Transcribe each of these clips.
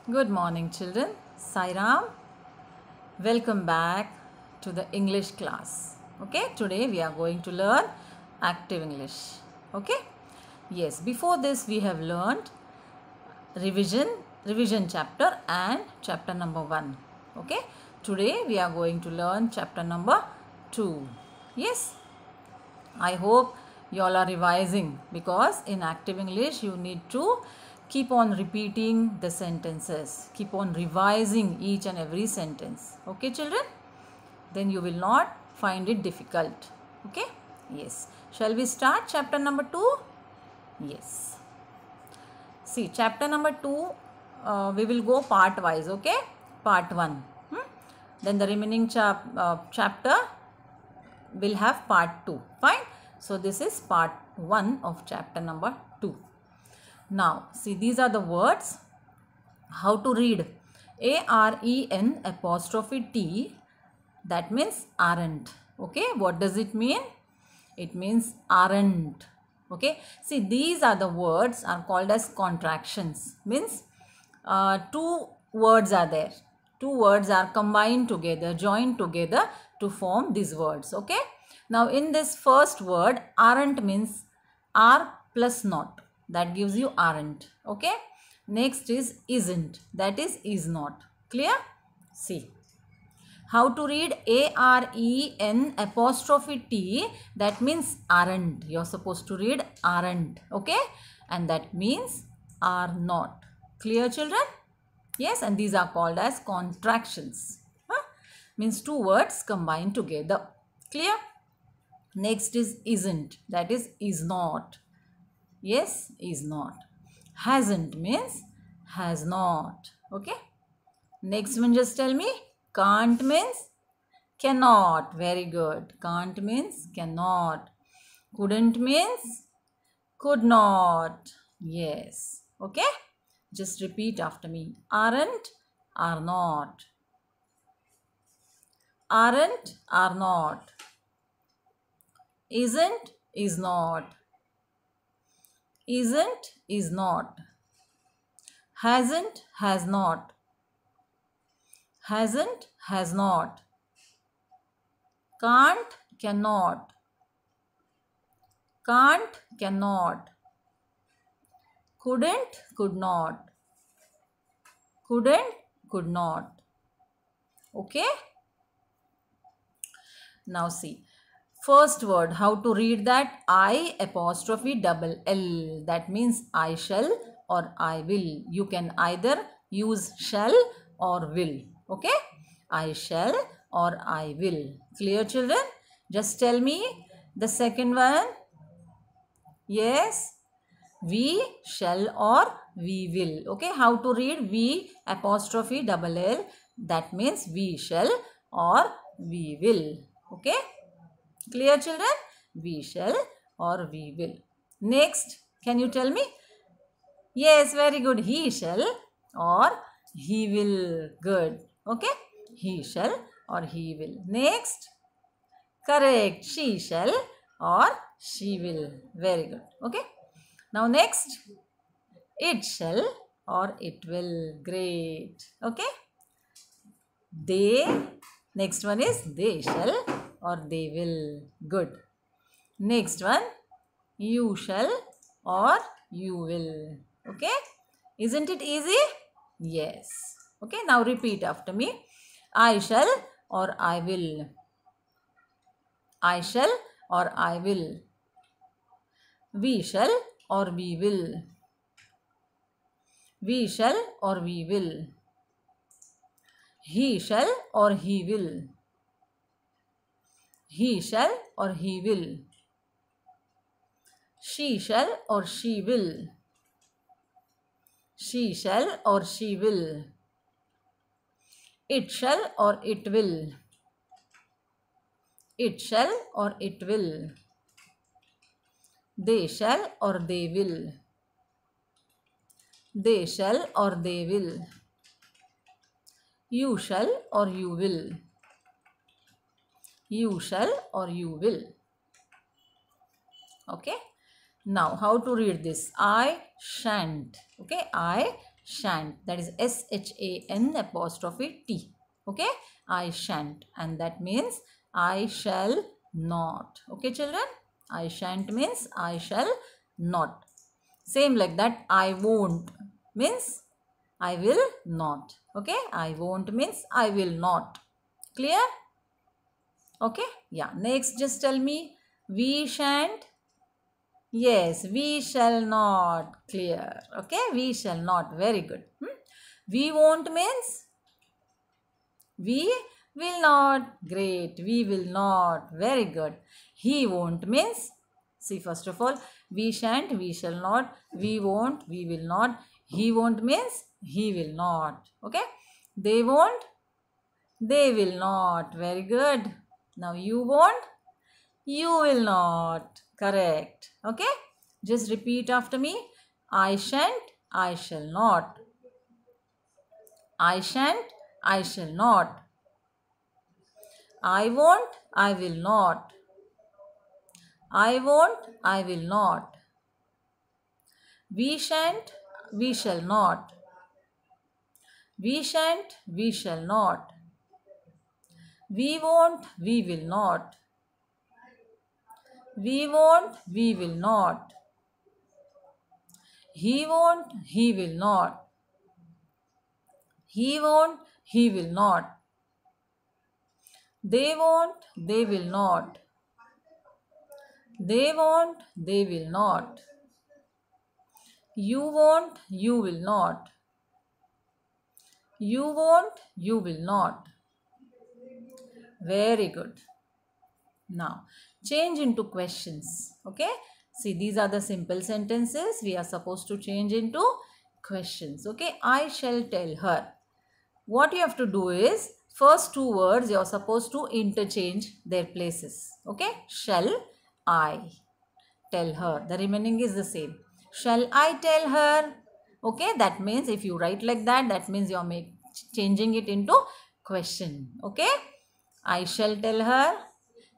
Good morning, children. Sairam. Welcome back to the English class. Okay, today we are going to learn active English. Okay, yes, before this we have learned revision chapter and chapter number 1. Okay, today we are going to learn chapter number 2. Yes, I hope you all are revising because in active English you need to keep on repeating the sentences. Keep on revising each and every sentence. Okay, children? Then you will not find it difficult. Okay? Yes. Shall we start chapter number 2? Yes. See, chapter number 2, we will go part wise. Okay? Part 1. Then the remaining chapter will have part 2. Fine. So this is part 1 of chapter number 2. Now see, these are the words. How to read? AREN apostrophe T, that means aren't. Okay, what does it mean? It means aren't. Okay, see, these are the words are called as contractions. Means two words are there. Two words are combined together, joined together to form these words. Okay, now in this first word, aren't means are plus not. That gives you aren't. Okay, next is isn't. That is not. Clear? See. How to read AREN apostrophe T, that means aren't. You're supposed to read aren't. Okay, and that means are not. Clear, children? Yes, and these are called as contractions. Means two words combined together. Clear? Next is isn't. That is not. Yes, is not. Hasn't means has not. Okay. Next one, just tell me. Can't means cannot. Very good. Can't means cannot. Couldn't means could not. Yes. Okay. Just repeat after me. Aren't, are not. Aren't, are not. Isn't, is not. Isn't, is not. Hasn't, has not. Hasn't, has not. Can't, cannot. Can't, cannot. Couldn't, could not. Couldn't, could not. Okay? Now see. First word, how to read that? I apostrophe double L. That means I shall or I will. You can either use shall or will. Okay? I shall or I will. Clear, children? Just tell me the second one. Yes? We shall or we will. Okay? How to read? We apostrophe double L. That means we shall or we will. Okay? Clear, children? We shall or we will. Next, can you tell me? Yes, very good. He shall or he will. Good. Okay? He shall or he will. Next. Correct. She shall or she will. Very good. Okay? Now next. It shall or it will. Great. Okay? They. Next one is they shall or they will. Good. Next one, you shall or you will. Okay? Isn't it easy? Yes. Okay, now repeat after me. I shall or I will. I shall or I will. We shall or we will. We shall or we will. He shall or he will. He shall or he will. She shall or she will. She shall or she will. It shall or it will. It shall or it will. They shall or they will. They shall or they will. You shall or you will. You shall or you will. Okay? Now, how to read this? I shan't. Okay? I Shan't. That is SHAN apostrophe T. Okay, I shan't, and that means I shall not. Okay, children, I shan't means I shall not. Same like that, I won't means I will not. Okay, I won't means I will not. Clear? Okay, yeah. Next, just tell me, we shan't. Yes, we shall not. Clear. Okay, we shall not. Very good. We won't means we will not. Great. We will not. Very good. He won't means, see, first of all, we shan't, we shall not, we won't, we will not. He won't means he will not. Okay. They won't, they will not. Very good. Now you won't, you will not. Correct. Okay. Just repeat after me. I shan't, I shall not. I shan't, I shall not. I won't, I will not. I won't, I will not. We shan't, we shall not. We shan't, we shall not. We won't, we will not. We won't, we will not. He won't, he will not. He won't, he will not. They won't, they will not. They won't, they will not. You won't, you will not. You won't, you will not. Very good. Now, change into questions. Okay. See, these are the simple sentences. We are supposed to change into questions. Okay. I shall tell her. What you have to do is, first two words you are supposed to interchange their places. Okay. Shall I tell her. The remaining is the same. Shall I tell her? Okay. That means if you write like that, that means you are changing it into question. Okay. I shall tell her.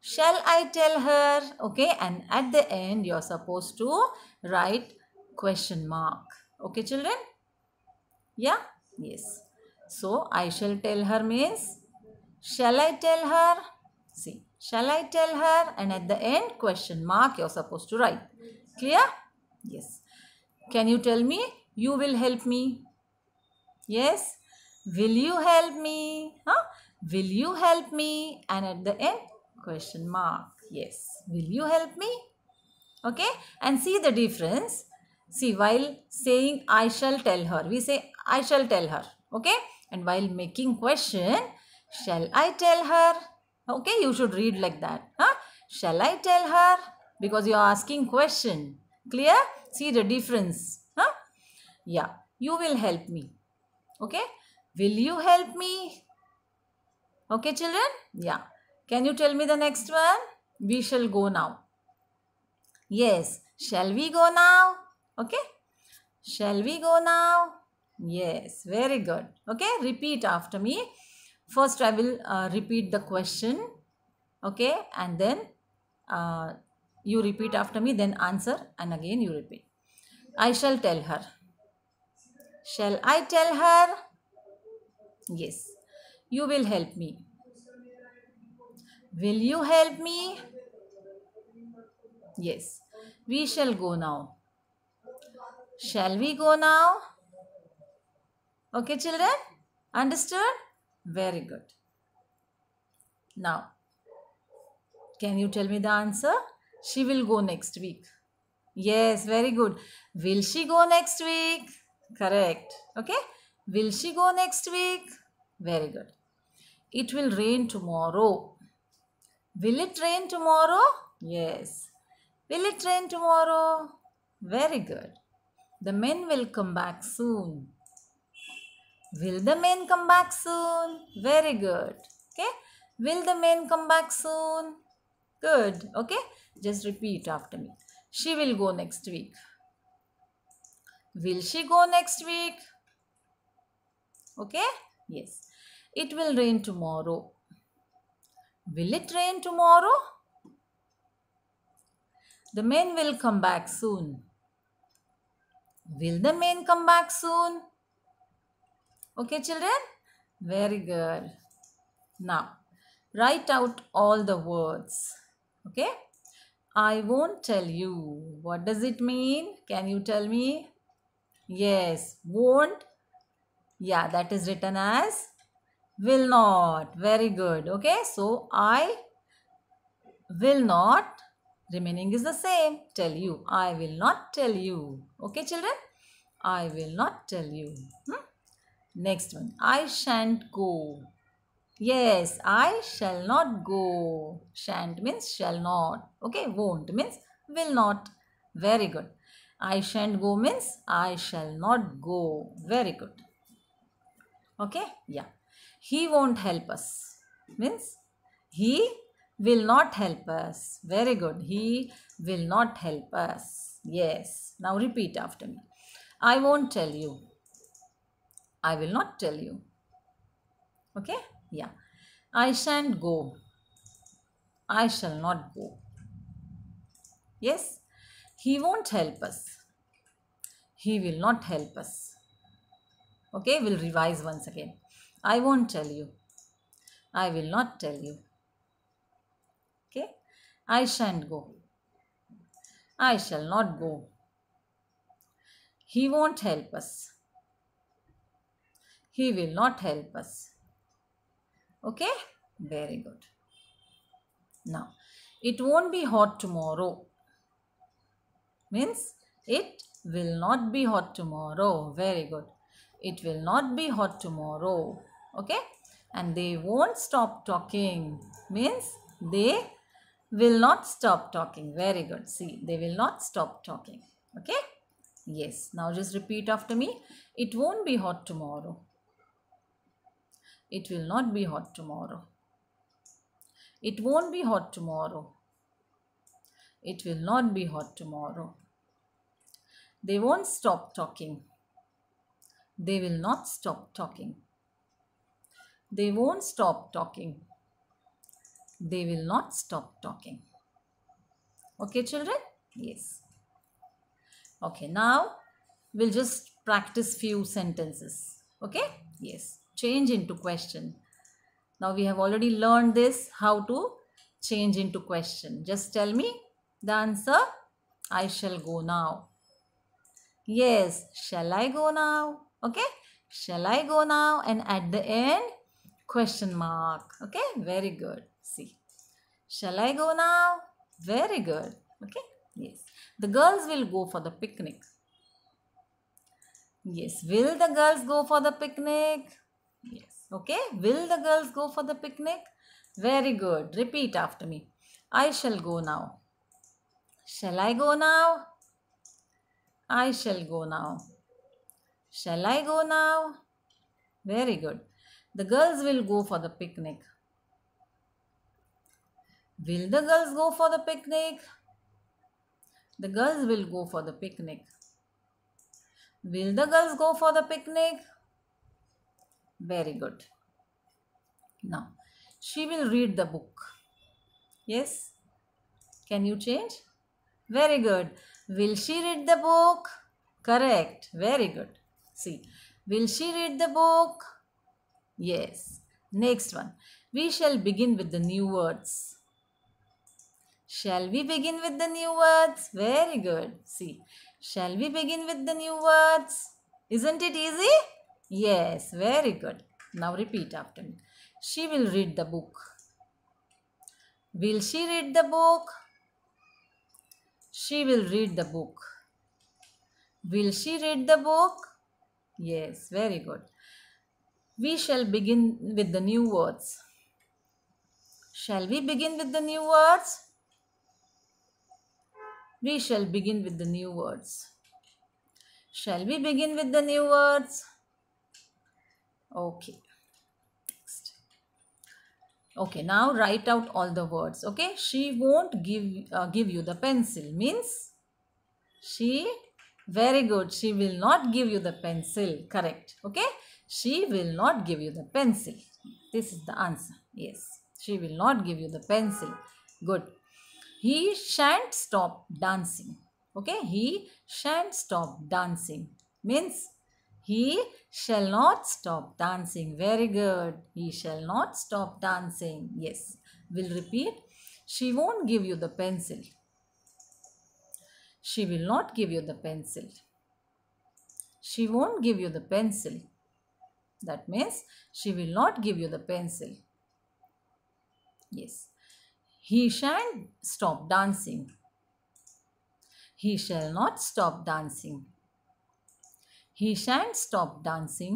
Shall I tell her? Okay. And at the end, you are supposed to write question mark. Okay, children? Yeah? Yes. So, I shall tell her means, shall I tell her? See, shall I tell her? And at the end, question mark you are supposed to write. Clear? Yes. Can you tell me? You will help me. Yes. Will you help me? Huh? Will you help me? And at the end, question mark. Yes. Will you help me? Okay. And see the difference. See, while saying I shall tell her, we say I shall tell her. Okay. And while making question, shall I tell her? Okay. You should read like that. Huh? Shall I tell her? Because you are asking question. Clear? See the difference. Huh? Yeah. You will help me. Okay. Will you help me? Okay, children? Yeah. Can you tell me the next one? We shall go now. Yes. Shall we go now? Okay. Shall we go now? Yes. Very good. Okay. Repeat after me. First, I will repeat the question. Okay. And then you repeat after me. Then answer. And again you repeat. I shall tell her. Shall I tell her? Yes. You will help me. Will you help me? Yes. We shall go now. Shall we go now? Okay, children? Understood? Very good. Now, can you tell me the answer? She will go next week. Yes, very good. Will she go next week? Correct. Okay. Will she go next week? Very good. It will rain tomorrow. Will it rain tomorrow? Yes. Will it rain tomorrow? Very good. The men will come back soon. Will the men come back soon? Very good. Okay. Will the men come back soon? Good. Okay. Just repeat after me. She will go next week. Will she go next week? Okay. Yes. It will rain tomorrow. Will it rain tomorrow? The men will come back soon. Will the men come back soon? Okay, children? Very good. Now, write out all the words. Okay? I won't tell you. What does it mean? Can you tell me? Yes, won't. Yeah, that is written as will not. Very good. Okay, so I will not. Remaining is the same. Tell you. I will not tell you. Okay, children? I will not tell you. Next one. I shan't go. Yes, I shall not go. Shan't means shall not. Okay, won't means will not. Very good. I shan't go means I shall not go. Very good. Okay, yeah. He won't help us means he will not help us. Very good. He will not help us. Yes. Now repeat after me. I won't tell you. I will not tell you. Okay, yeah. I shan't go. I shall not go. Yes, he won't help us. He will not help us. Okay, we'll revise once again. I won't tell you. I will not tell you. Okay, I shan't go. I shall not go. He won't help us. He will not help us. Okay, very good. Now, it won't be hot tomorrow. Means it will not be hot tomorrow. Very good. It will not be hot tomorrow. Okay, and they won't stop talking means they will not stop talking. Very good. See, they will not stop talking. Okay, yes. Now just repeat after me. It won't be hot tomorrow. It will not be hot tomorrow. It won't be hot tomorrow. It will not be hot tomorrow. They won't stop talking. They will not stop talking. They won't stop talking. They will not stop talking. Okay, children? Yes. Okay, now we'll just practice few sentences. Okay? Yes. Change into question. Now we have already learned this, how to change into question. Just tell me the answer. I shall go now. Yes. Shall I go now? Okay? Shall I go now? And at the end, question mark. Okay? Very good. See. Shall I go now? Very good. Okay? Yes. The girls will go for the picnic. Yes. Will the girls go for the picnic? Yes. Okay. Will the girls go for the picnic? Very good. Repeat after me. I shall go now. Shall I go now? I shall go now. Shall I go now? Very good. The girls will go for the picnic. Will the girls go for the picnic? The girls will go for the picnic. Will the girls go for the picnic? Very good. Now, she will read the book. Yes? Can you change? Very good. Will she read the book? Correct. Very good. See, will she read the book? Yes. Next one. We shall begin with the new words. Shall we begin with the new words? Very good. See, shall we begin with the new words? Isn't it easy? Yes, very good. Now repeat after me. She will read the book. Will she read the book? She will read the book. Will she read the book? Yes, very good. We shall begin with the new words. Shall we begin with the new words? We shall begin with the new words. Shall we begin with the new words? Okay. Next. Okay, now write out all the words. Okay, she won't give you the pencil means she, very good, she will not give you the pencil. Correct. Okay, she will not give you the pencil. This is the answer. Yes, she will not give you the pencil. Good. He shan't stop dancing. Okay, he shan't stop dancing means He shall not stop dancing. Very good. He shall not stop dancing. Yes. We'll repeat. She won't give you the pencil. She will not give you the pencil. She won't give you the pencil. That means she will not give you the pencil. Yes. He shan't stop dancing. He shall not stop dancing. He shan't stop dancing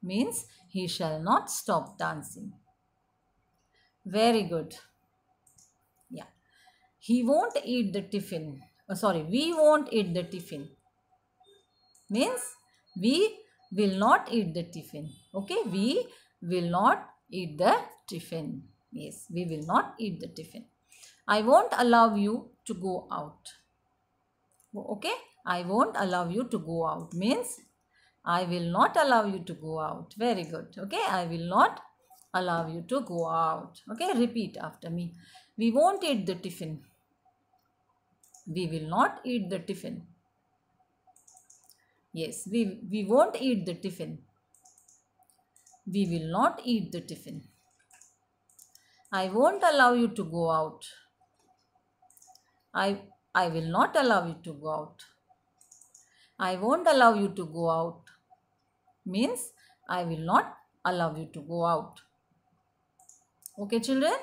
means he shall not stop dancing. Very good. Yeah. He won't eat the tiffin. We won't eat the tiffin. Means we will not eat the tiffin. Okay, we will not eat the tiffin. Yes, we will not eat the tiffin. I won't allow you to go out. Okay, I won't allow you to go out means I will not allow you to go out. Very good. Okay, I will not allow you to go out. Okay, repeat after me. We won't eat the tiffin. We will not eat the tiffin. Yes, we won't eat the tiffin. We will not eat the tiffin. I won't allow you to go out. I will not allow you to go out. I won't allow you to go out means I will not allow you to go out. Okay, children?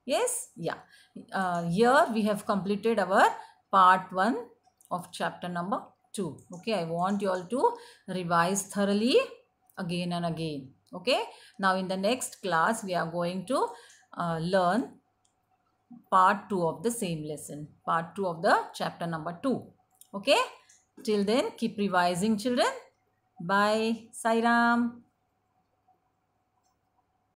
Yes? Yeah. Here we have completed our part 1 of chapter number 2. Okay, I want you all to revise thoroughly again and again. Okay, now in the next class we are going to learn part 2 of the same lesson. Part 2 of the chapter number 2. Okay, till then keep revising, children. Bye. Sai Ram.